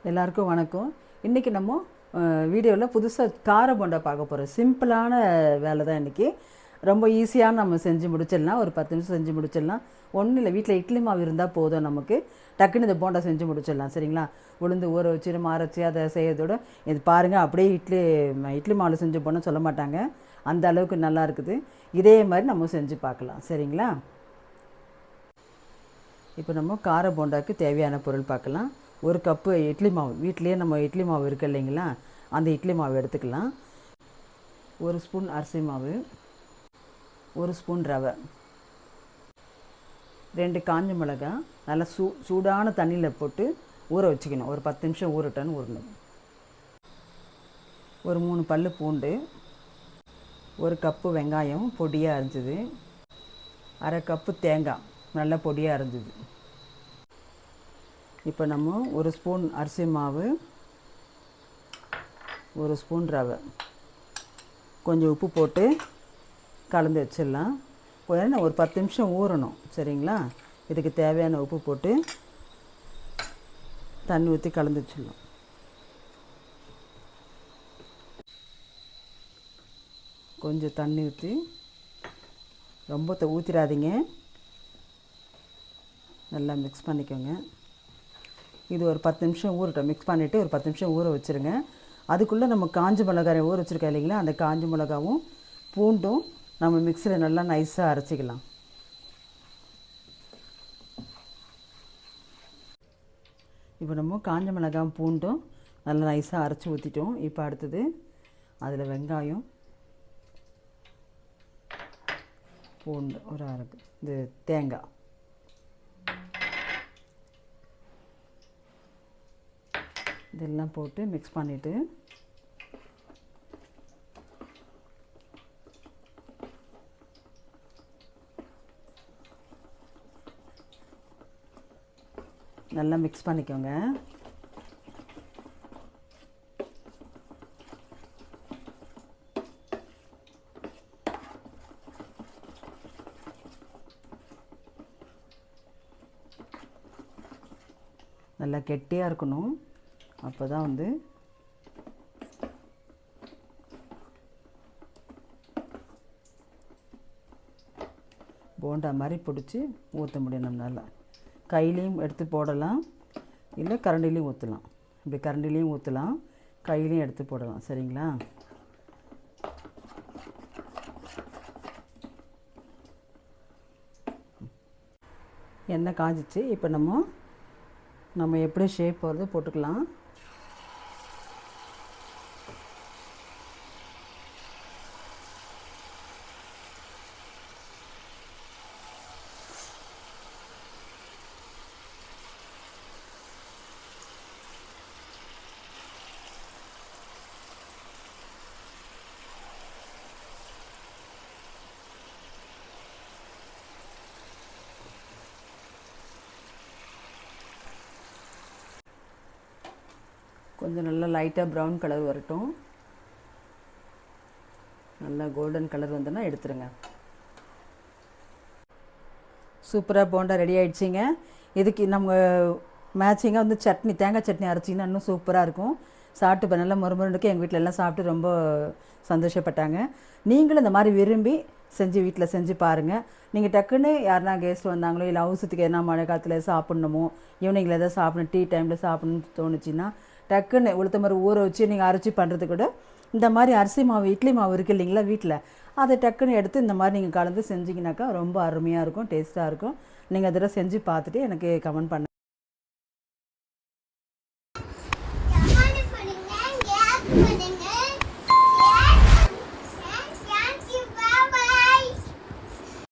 எல்லாருக்கும் வணக்கம். இன்றைக்கி நம்ம வீடியோவில் புதுசாக கார போண்டா பார்க்க போகிறோம். சிம்பிளான வேலை தான் இன்றைக்கி. ரொம்ப ஈஸியாக நம்ம செஞ்சு முடிச்சிடலாம். ஒரு 10 நிமிஷம் செஞ்சு முடிச்சிடலாம். ஒன்றும் இல்லை, வீட்டில் இட்லி மாவு இருந்தால் போதும், நமக்கு டக்குன்னு இந்த போண்டா செஞ்சு முடிச்சிடலாம். சரிங்களா? உளுந்து ஊற வச்சு நம்ம அரைச்சி அதை செய்யறதோட இது பாருங்கள், அப்படியே இட்லி மாவில் செஞ்சு போனால் சொல்ல மாட்டாங்க, அந்த அளவுக்கு நல்லா இருக்குது. இதே மாதிரி நம்ம செஞ்சு பார்க்கலாம். சரிங்களா? இப்போ நம்ம கார போண்டாவுக்கு தேவையான பொருள் பார்க்கலாம். ஒரு கப்பு இட்லி மாவு, வீட்டிலேயே நம்ம இட்லி மாவு இருக்குது இல்லைங்களா, அந்த இட்லி மாவு எடுத்துக்கலாம். ஒரு ஸ்பூன் அரிசி மாவு, ஒரு ஸ்பூன் ரவை, 2 காஞ்ச மிளகாய் நல்லா சூடான தண்ணியில் போட்டு ஊற வச்சுக்கணும். ஒரு 10 நிமிஷம் ஊறட்டன்னு ஊறணும். ஒரு 3 பல் பூண்டு, ஒரு கப்பு வெங்காயம் பொடியாக அரைஞ்சது, அரை கப்பு தேங்காய் நல்லா பொடியாக அரைஞ்சது. இப்போ நம்ம ஒரு ஸ்பூன் அரிசி மாவு, ஒரு ஸ்பூன் ரவை, கொஞ்சம் உப்பு போட்டு கலந்து வச்சிடலாம். ஒரு 10 நிமிஷம் ஊறணும். சரிங்களா? இதுக்கு தேவையான உப்பு போட்டு தண்ணி ஊற்றி கலந்து வச்சிடலாம். கொஞ்சம் தண்ணி ஊற்றி, ரொம்ப ஊற்றிடாதீங்க, நல்லா மிக்ஸ் பண்ணிக்கோங்க. இது ஒரு 10 நிமிஷம் ஊறட்டும். மிக்ஸ் பண்ணிவிட்டு ஒரு 10 நிமிஷம் ஊற வச்சுருங்க. அதுக்குள்ளே நம்ம காஞ்ச மிளகாய் ஊற வச்சுருக்கோம் இல்லைங்களா, அந்த காஞ்ச மிளகாவும் பூண்டும் நம்ம மிக்சியில் நல்லா நைஸாக அரைச்சிக்கலாம். இப்போ நம்ம காஞ்ச மிளகாயும் பூண்டும் நல்லா நைஸாக அரைச்சி ஊற்றிட்டோம். இப்போ அடுத்தது அதில் வெங்காயம், பூண்டு, ஒரு இது தேங்காய், இதெல்லாம் போட்டு மிக்ஸ் பண்ணிவிட்டு நல்லா மிக்ஸ் பண்ணிக்கோங்க. நல்லா கெட்டியாக இருக்கணும். அப்போ தான் போண்டா மாதிரி பிடிச்சி ஊற்ற முடியும். நம்மளால் கையிலையும் எடுத்து போடலாம், இல்லை கரண்டிலையும் ஊற்றலாம். இப்படி கரண்டிலையும் ஊற்றலாம், கையிலையும் எடுத்து போடலாம். சரிங்களா? எண்ணெய் காஞ்சிச்சு. இப்போ நம்ம எப்படி ஷேப் வருது போட்டுக்கலாம். கொஞ்சம் நல்லா லைட்டாக ப்ரௌன் கலர் வரட்டும். நல்லா கோல்டன் கலர் வந்தோன்னா எடுத்துருங்க. சூப்பராக போண்டா ரெடி ஆகிடுச்சிங்க. இதுக்கு நம்ம மேட்சிங்காக சட்னி, தேங்காய் சட்னி அரைச்சிங்கன்னா இன்னும் சூப்பராக இருக்கும். சாப்பிட்டு நல்லா முறுமுறுக்கு எங்கள் வீட்டில் எல்லாம் சாப்பிட்டு ரொம்ப சந்தோஷப்பட்டாங்க. நீங்களும் இந்த மாதிரி விரும்பி வீட்டில் செஞ்சு பாருங்கள். நீங்கள் டக்குன்னு யாருனா கெஸ்ட் வந்தாங்களோ, இல்லை அவசரத்துக்கு எதனா மழை காலத்தில் சாப்பிட்ணுமோ, ஈவினிங்கில் எதாவது சாப்பிடணும், டீ டைமில் சாப்பிட்ணுன்னு தோணுச்சுன்னா டக்குன்னு உளுத்தம்பரு ஊற வச்சு நீங்கள் அரைச்சி பண்ணுறது கூட இந்த மாதிரி அரிசி மாவு, இட்லி மாவு இருக்குது இல்லைங்களா வீட்டில், அதை டக்குன்னு எடுத்து இந்த மாதிரி நீங்கள் கலந்து செஞ்சிங்கனாக்கா ரொம்ப அருமையாக இருக்கும், டேஸ்ட்டாக இருக்கும். நீங்கள் அதெல்லாம் செஞ்சு பார்த்துட்டு எனக்கு கமெண்ட் பண்ணுங்கள்.